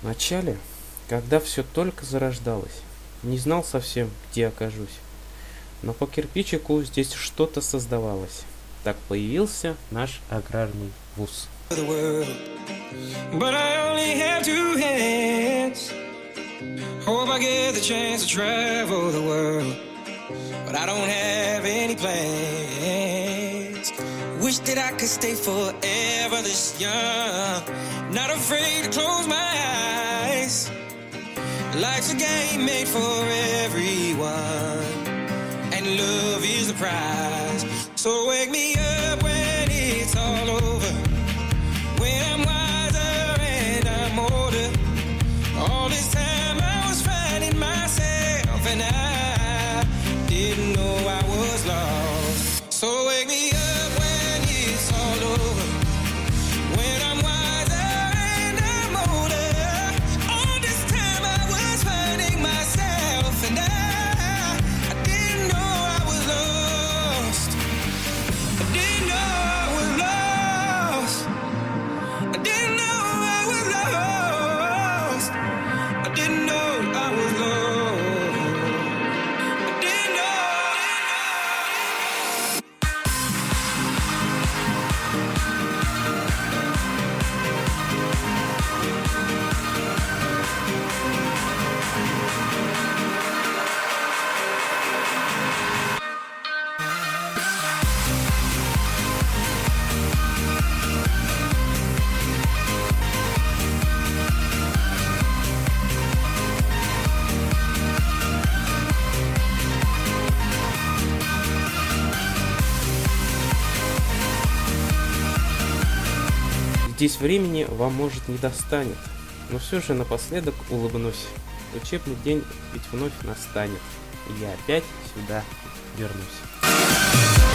Вначале, когда все только зарождалось, не знал совсем, где окажусь. Но по кирпичику здесь что-то создавалось. Так появился наш аграрный вуз. But I only have two hands. Hope I get the chance to travel the world. But I don't have any plans. Wish that I could stay forever this young. Not afraid to close my eyes. Life's a game made for everyone. And love is the prize. So wake me up when it's all over. When I'm wiser and I'm older. All this time I was finding myself and I didn't know I was lost. So wake me up when it's all over. When I'm wiser and I'm older. All this time I was finding myself and I didn't know I was lost. I didn't know I was lost. I didn't know I was lost. I didn't know I was lost. I didn't know. Здесь времени вам, может, не достанет, но все же напоследок улыбнусь. Учебный день ведь вновь настанет, и я опять сюда вернусь.